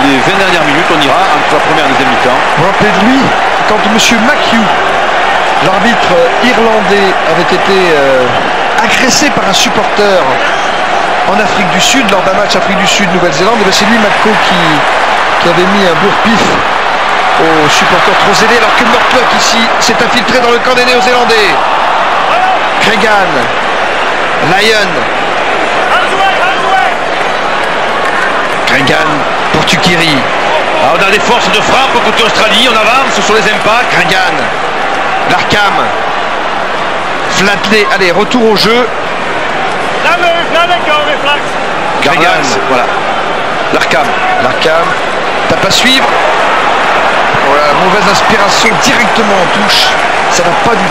les 20 dernières minutes, on ira entre la première et la deuxième mi-temps. Vous vous rappelez de lui quand M. McHugh, l'arbitre irlandais, avait été agressé par un supporter en Afrique du Sud, lors d'un match Afrique du Sud-Nouvelle-Zélande, c'est lui, Macco, qui avait mis un bourre-pif aux supporters trop zélés, alors que Murdoch ici s'est infiltré dans le camp des Néo-Zélandais. Gregan, Lyon, Gregan pour Tukiri. Alors on a des forces de frappe côté Australie, on avance sur les impacts. Gregan, Larkham, Flatley, allez, retour au jeu. Gregan, voilà. Larkham, tape à suivre. Voilà, mauvaise inspiration directement en touche. Ça va pas du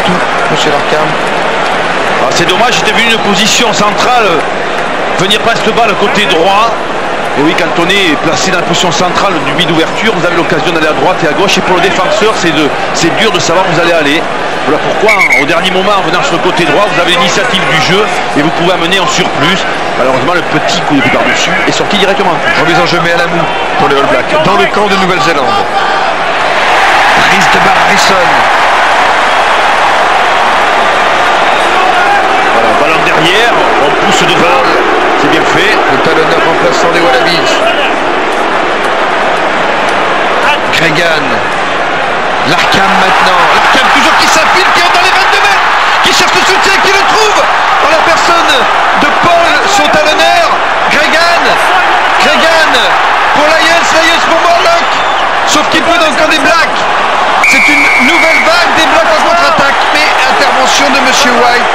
tout, monsieur Larkham. Ah, c'est dommage, j'étais venu une position centrale, venir presque bas le côté droit. Et oui, quand on est placé dans la position centrale du but d'ouverture, vous avez l'occasion d'aller à droite et à gauche. Et pour le défenseur, c'est dur de savoir où vous allez aller. Voilà pourquoi, au dernier moment, en venant sur le côté droit, vous avez l'initiative du jeu et vous pouvez amener en surplus. Malheureusement, le petit coup de pied par-dessus est sorti directement en touche. Remise en jeu, mais à la moue pour les All Blacks, dans le camp de Nouvelle-Zélande. Prise de barre Harrison. Voilà, ballon derrière, on pousse devant, c'est bien fait. Le talonneur remplaçant des Wallabies. Gregan. Larkham maintenant. Larkham toujours qui s'infile, qui entre dans les 22 mètres, qui cherche le soutien, qui le trouve dans la personne de Paul, son talonneur. Gregan pour Lyons pour Morlock. Sauf qu'il peut dans le camp des Blacks. C'est une nouvelle vague des Blacks en contre-attaque. Mais intervention de Monsieur White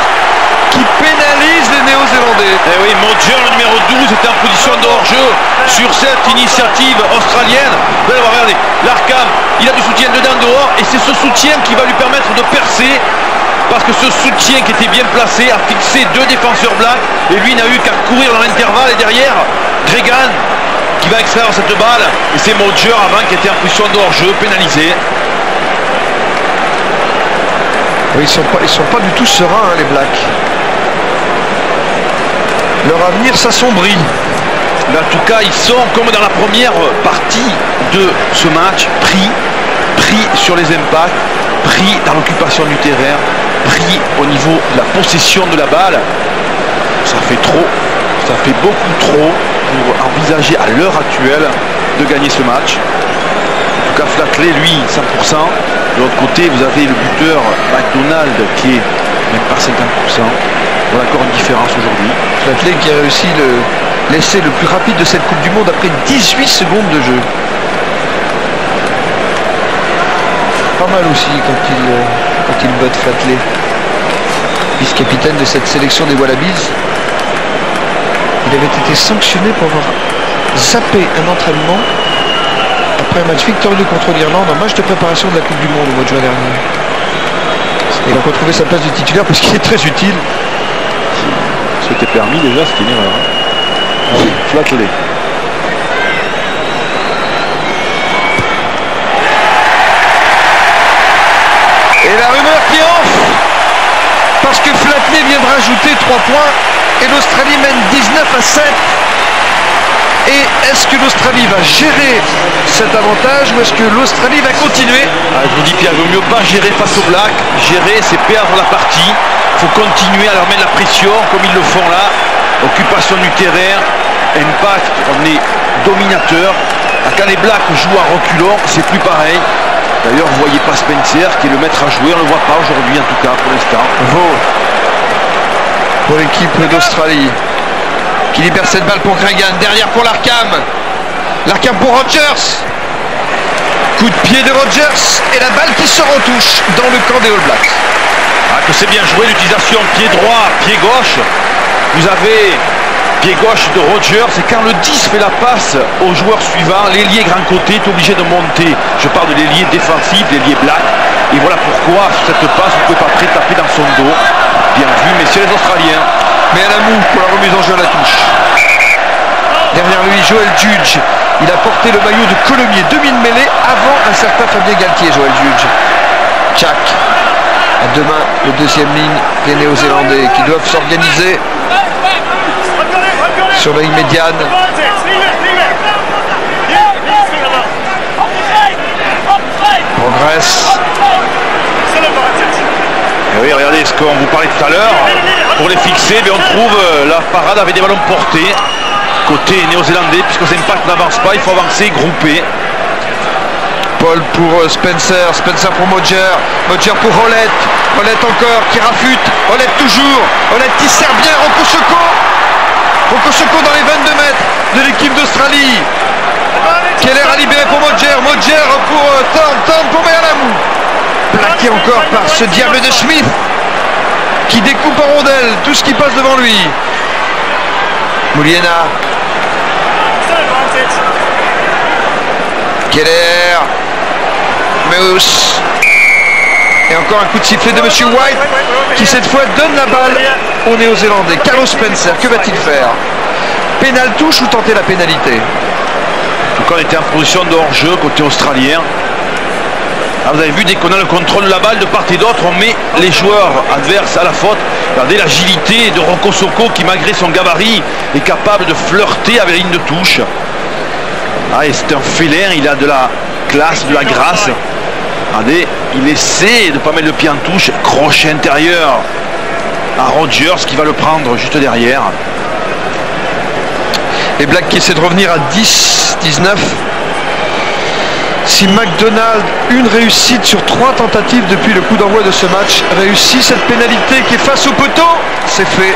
qui pénalise les Néo-Zélandais. Et oui, Modger, le numéro 12, était en position de hors-jeu sur cette initiative australienne. Vous allez voir, regardez, Larkham, il a du soutien dedans, dehors, et c'est ce soutien qui va lui permettre de percer, parce que ce soutien qui était bien placé a fixé deux défenseurs blacks, et lui n'a eu qu'à courir dans l'intervalle, et derrière, Gregan, qui va extraire cette balle, et c'est Modger avant qui était en position de hors-jeu, pénalisé. Oui, ils sont pas du tout sereins, hein, les Blacks. Leur avenir s'assombrit. Mais en tout cas, ils sont, comme dans la première partie de ce match, pris sur les impacts, pris dans l'occupation du terrain, pris au niveau de la possession de la balle. Ça fait trop, ça fait beaucoup trop pour envisager à l'heure actuelle de gagner ce match. En tout cas, Flatley, lui, 100%. De l'autre côté, vous avez le buteur McDonald qui est même pas 50%. Voilà encore une différence aujourd'hui. Flatley qui a réussi l'essai le plus rapide de cette Coupe du Monde après 18 secondes de jeu. Pas mal aussi quand il botte Flatley. Vice-capitaine de cette sélection des Wallabies. Il avait été sanctionné pour avoir zappé un entraînement après un match victorieux contre l'Irlande, en match de préparation de la Coupe du Monde au mois de juin dernier. Il a retrouvé sa place de titulaire parce qu'il est très utile. C'était permis déjà, c'était une erreur. Oui, Flatley. Et la rumeur qui enfle, parce que Flatley vient de rajouter 3 points et l'Australie mène 19-7. Et est-ce que l'Australie va gérer cet avantage ou est-ce que l'Australie va continuer? Je vous dis Pierre, il vaut mieux pas gérer face aux Blacks. Gérer, c'est perdre la partie. Il faut continuer à leur mettre la pression comme ils le font là. Occupation du terrain, impact, on est dominateur. Quand les Blacks jouent à reculons, c'est plus pareil. D'ailleurs, vous voyez pas Spencer qui est le maître à jouer, on ne le voit pas aujourd'hui en tout cas pour l'instant. Pour l'équipe d'Australie qui libère cette balle pour Gregan, derrière pour Larkham. Larkham pour Rogers. Coup de pied de Rogers et la balle qui sort en touche dans le camp des All Blacks. Ah, que c'est bien joué l'utilisation pied droit, pied gauche. Vous avez pied gauche de Rogers, et quand le 10 fait la passe au joueur suivant, l'ailier grand côté est obligé de monter. Je parle de l'ailier défensif, l'ailier black. Et voilà pourquoi sur cette passe, vous ne pouvez pas taper dans son dos. Bien vu, messieurs les Australiens. Mais à la moue pour la remise en jeu à la touche. Derrière lui, Joel Judge. Il a porté le maillot de Colomiers, demi-mêlée avant un certain Fabien Galtier, Joel Judge. Jack. À deux mains, le deuxième ligne des Néo-Zélandais qui doivent s'organiser sur la ligne médiane. Bress. Et oui, regardez ce qu'on vous parlait tout à l'heure. Pour les fixer, mais on trouve la parade avec des ballons portés. Côté néo-zélandais, puisque les impacts n'avancent pas, il faut avancer, grouper. Paul pour Spencer, Spencer pour Modger, Modger pour Hollett, Hollett encore qui rafute, Hollett toujours, Hollett qui sert bien, Rocco Soko dans les 22 mètres de l'équipe d'Australie. Keller a libéré pour Modger, Modger pour Thorne pour Mealamou. Plaqué encore par ce diable de Smith qui découpe en rondelle tout ce qui passe devant lui. Mouliena. Keller. Meus. Et encore un coup de sifflet de Monsieur White qui cette fois donne la balle au Néo-Zélandais. Carlos Spencer, que va-t-il faire? Pénal touche ou tenter la pénalité? En tout cas, on était en position de hors-jeu côté australien. Ah, vous avez vu, dès qu'on a le contrôle de la balle de part et d'autre, on met les joueurs adverses à la faute. Regardez l'agilité de Rocco Soko qui, malgré son gabarit, est capable de flirter avec la ligne de touche. Ah, et c'est un félin, il a de la classe, de la grâce. Regardez, il essaie de ne pas mettre le pied en touche. Crochet intérieur à Rogers qui va le prendre juste derrière. Les Blacks qui essaient de revenir à 10-19. Si McDonald, une réussite sur 3 tentatives depuis le coup d'envoi de ce match, réussit cette pénalité qui est face au poteau, c'est fait.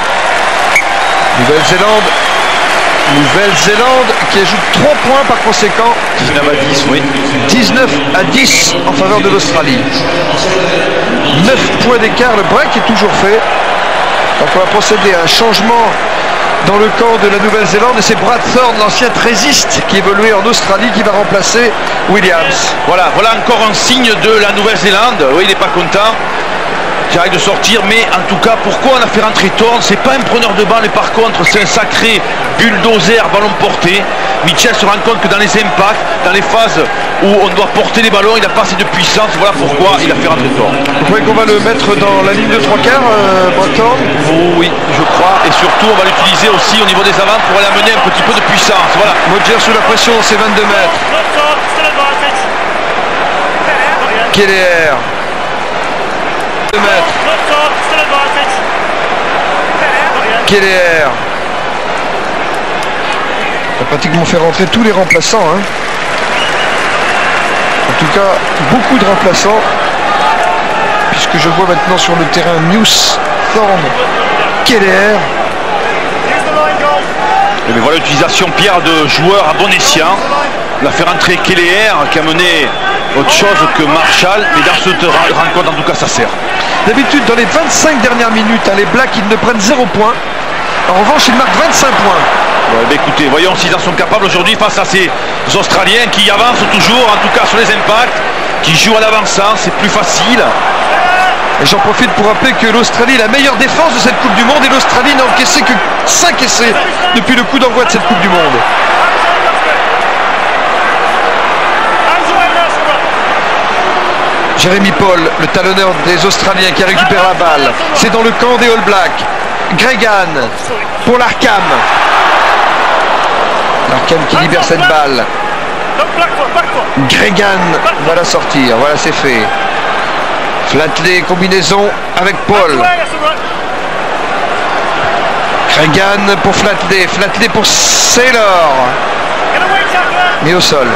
Nouvelle-Zélande qui ajoute 3 points par conséquent. 19 à 10, oui. 19 à 10 en faveur de l'Australie. 9 points d'écart, le break est toujours fait. Donc on va procéder à un changement dans le camp de la Nouvelle-Zélande et c'est Brad Thorne, l'ancien trésiste qui évoluait en Australie, qui va remplacer Williams. Voilà encore un signe de la Nouvelle-Zélande. Oui, il n'est pas content qui arrête de sortir, mais en tout cas, pourquoi on a fait rentrer Thorne? C'est pas un preneur de balle, mais par contre, c'est un sacré bulldozer ballon porté. Mitchell se rend compte que dans les impacts, dans les phases où on doit porter les ballons, il n'a pas assez de puissance. Voilà pourquoi il a fait rentrer Thorne. Vous croyez qu'on va le mettre dans la ligne de 3 quarts, Brad Thorne? Oui, je crois. Et surtout, on va l'utiliser aussi au niveau des avants pour aller amener un petit peu de puissance. Voilà. Modger sous la pression, c'est 22 mètres. Keller. 2 mètres. Keller. On a pratiquement fait rentrer tous les remplaçants. Hein. En tout cas, beaucoup de remplaçants. Puisque je vois maintenant sur le terrain Muse, Thorne, Keller. Et bien voilà l'utilisation, Pierre, de joueurs à bon escient. On a fait rentrer Keller qui a mené autre chose que Marshall, mais dans cette rencontre, en tout cas, ça sert. D'habitude, dans les 25 dernières minutes, hein, les Blacks, ils ne prennent 0 points. En revanche, ils marquent 25 points. Ouais, bah écoutez, voyons s'ils en sont capables aujourd'hui face à ces Australiens qui avancent toujours, en tout cas sur les impacts, qui jouent à l'avancement, c'est plus facile. Et j'en profite pour rappeler que l'Australie est la meilleure défense de cette Coupe du Monde et l'Australie n'a encaissé que 5 essais depuis le coup d'envoi de cette Coupe du Monde. Jeremy Paul, le talonneur des Australiens qui récupère la balle. C'est dans le camp des All Blacks. Gregan pour l'Arkham. L'Arkham qui libère cette balle. Gregan va la sortir. Voilà, c'est fait. Flatley, combinaison avec Paul. Gregan pour Flatley. Flatley pour Saylor. Mis au sol.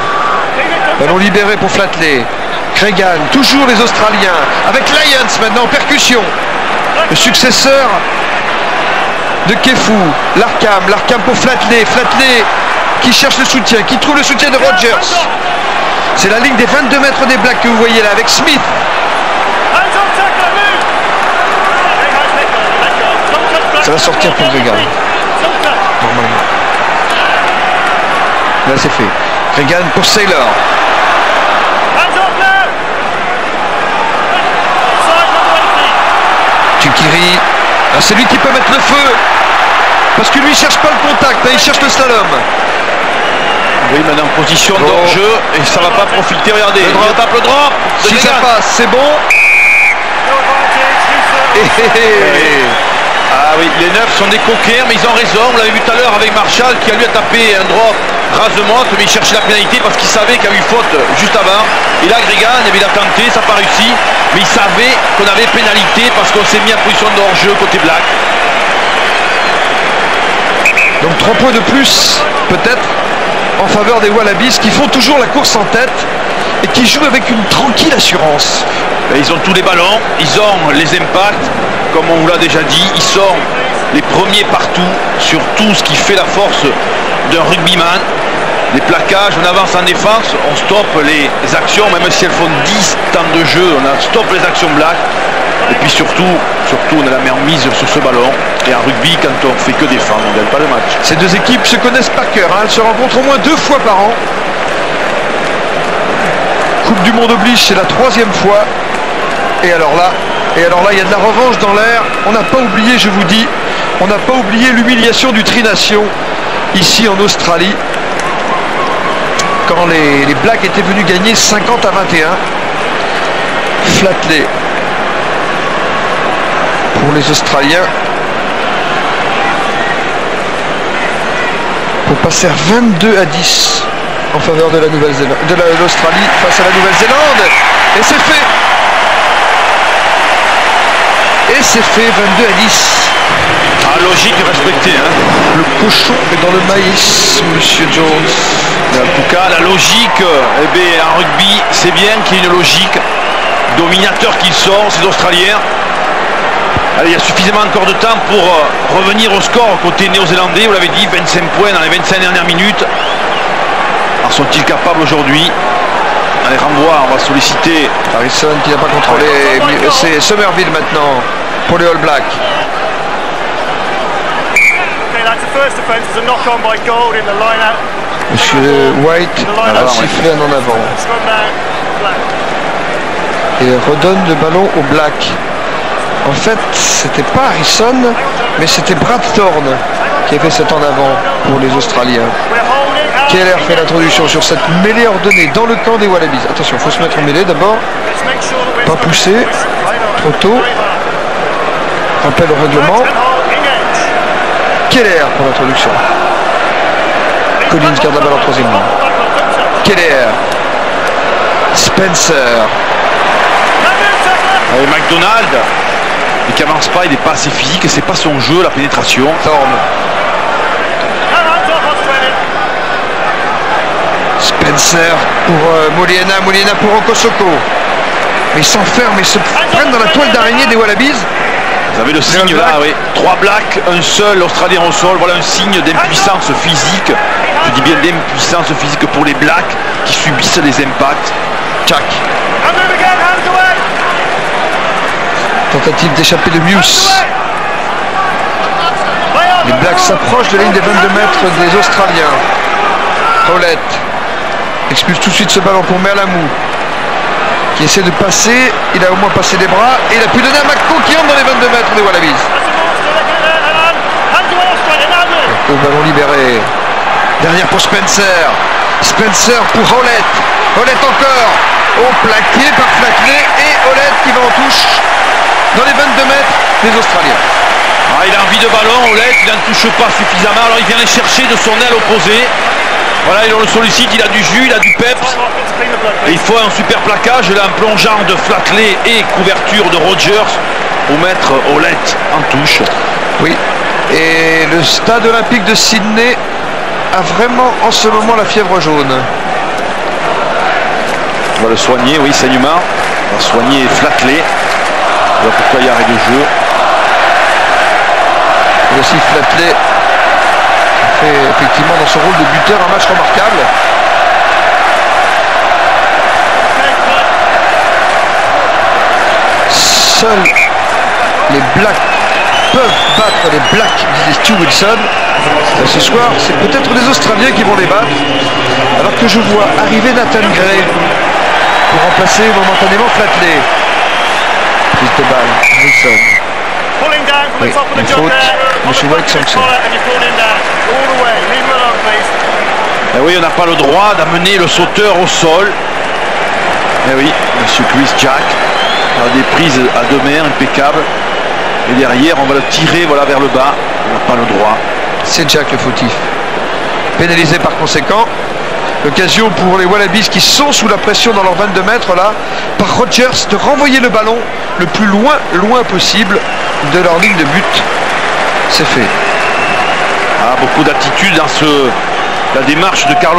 Ballon libéré pour Flatley. Gregan, toujours les Australiens. Avec Lyons maintenant, percussion. Le successeur de Kefu. L'Arkham pour Flatley. Flatley qui cherche le soutien, qui trouve le soutien de Rogers. C'est la ligne des 22 mètres des Blacks que vous voyez là, avec Smith. Ça va sortir pour Gregan. Normalement. Là, c'est fait. Gregan pour Saylor. Tukiri. C'est lui qui peut mettre le feu. Parce que lui, il cherche pas le contact, hein, il cherche le slalom. Oui, maintenant en position d'hors-jeu et ça va pas profiter. Regardez, il tape le drop. Si ça passe, c'est bon. Ah oui, les 9 sont des coquins, mais ils ont raison. On l'avait vu tout à l'heure avec Marshall qui a lui a tapé un drop rasement, mais il cherchait la pénalité parce qu'il savait qu'il y avait eu faute juste avant. Il a Gregan, il a tenté, ça n'a pas réussi, mais il savait qu'on avait pénalité parce qu'on s'est mis en position de hors-jeu côté Black. Donc 3 points de plus, peut-être, en faveur des Wallabies qui font toujours la course en tête et qui jouent avec une tranquille assurance. Et ils ont tous les ballons, ils ont les impacts, comme on vous l'a déjà dit, ils sont les premiers partout sur tout ce qui fait la force d'un rugbyman. Les plaquages, on avance en défense, on stoppe les actions, même si elles font 10 temps de jeu, on stoppe les actions Black. Et puis surtout, on a la meilleure mise sur ce ballon. Et en rugby, quand on fait que défendre, on ne gagne pas le match. Ces deux équipes se connaissent par cœur, hein. Elles se rencontrent au moins 2 fois par an. Coupe du Monde oblige, c'est la 3e fois. Et alors là, il y a de la revanche dans l'air. On n'a pas oublié, je vous dis, on n'a pas oublié l'humiliation du Tri-Nation ici en Australie. Quand les Blacks étaient venus gagner 50 à 21. Flatley pour les Australiens. Pour passer à 22 à 10 en faveur de la Nouvelle-Zélande, de l'Australie face à la Nouvelle-Zélande. Et c'est fait. Et c'est fait, 22 à 10. Ah, logique respectée. Hein. Le cochon est dans le maïs, Monsieur Jones. Mais en tout cas, la logique, eh bien, en rugby, c'est bien qu'il y ait une logique. Dominateurs qu'ils sont, ces Australiens. Allez, il y a suffisamment encore de temps pour revenir au score côté néo-zélandais. Vous l'avez dit, 25 points dans les 25 dernières minutes. Alors sont-ils capables aujourd'hui? Allez, renvoi, on va solliciter Harrison qui n'a pas contrôlé. C'est Somerville maintenant pour les All Blacks. Monsieur White a sifflé un en avant. Et redonne le ballon au Black. En fait, c'était pas Harrison, mais c'était Brad Thorne qui a fait cet en avant pour les Australiens. Keller fait l'introduction sur cette mêlée ordonnée dans le camp des Wallabies. Attention, il faut se mettre en mêlée d'abord. Pas pousser, trop tôt. Rappel au règlement. Keller pour l'introduction. Collins garde la balle en 3e ligne. Keller. Spencer. Allez, McDonald. Il qui avance pas, il n'est pas assez physique, c'est pas son jeu, la pénétration. Thorne. Spencer pour Moliena, Moliena pour Okosoko. Mais ils s'enferment, ils se prennent dans la toile d'araignée des Wallabies. Vous avez le signe là, oui. 3 Blacks, un seul Australien au sol. Voilà un signe d'impuissance physique. Je dis bien d'impuissance physique pour les Blacks qui subissent les impacts. Tchac. Tentative d'échapper de Muse. Les Blacks s'approchent de la ligne des 22 mètres des Australiens. Howlett expulse tout de suite ce ballon pour Merlamou qui essaie de passer. Il a au moins passé les bras et il a pu donner à Macco qui entre dans les 22 mètres des Wallabies. Le ballon libéré. Derrière pour Spencer. Spencer pour Howlett. Howlett encore. Oh, plaqué par Flatley et Howlett qui va en touche dans les 22 mètres des Australiens. Ah, il a envie de ballon, Howlett, il n'en touche pas suffisamment, alors il vient les chercher de son aile opposée. Voilà, il le sollicite, il a du jus, il a du peps. Et il faut un super plaquage, là, un plongeant de Flatley et couverture de Rogers pour mettre Howlett en touche. Oui, et le stade olympique de Sydney a vraiment en ce moment la fièvre jaune. On va le soigner, oui, saignement. On va soigner Flatley. Voilà pourquoi il y a arrêt de jeu. Et aussi Flatley fait effectivement dans son rôle de buteur un match remarquable. Seuls les Blacks peuvent battre les Blacks, disait Stu Wilson. Ce soir, c'est peut-être les Australiens qui vont les battre. Alors que je vois arriver Nathan Gray pour remplacer momentanément Flatley. Prise de balle, Harrison. Oui, une faute, M. White sanction. Eh oui, on n'a pas le droit d'amener le sauteur au sol. Eh oui, M. Chris Jack a des prises à 2 mains impeccables. Et derrière, on va le tirer voilà, vers le bas. On n'a pas le droit. C'est Jack le fautif. pénalisé par conséquent. L'occasion pour les Wallabies qui sont sous la pression dans leurs 22 mètres là, par Rogers, de renvoyer le ballon le plus loin possible de leur ligne de but. C'est fait. Ah, beaucoup d'attitude dans la démarche de Carlos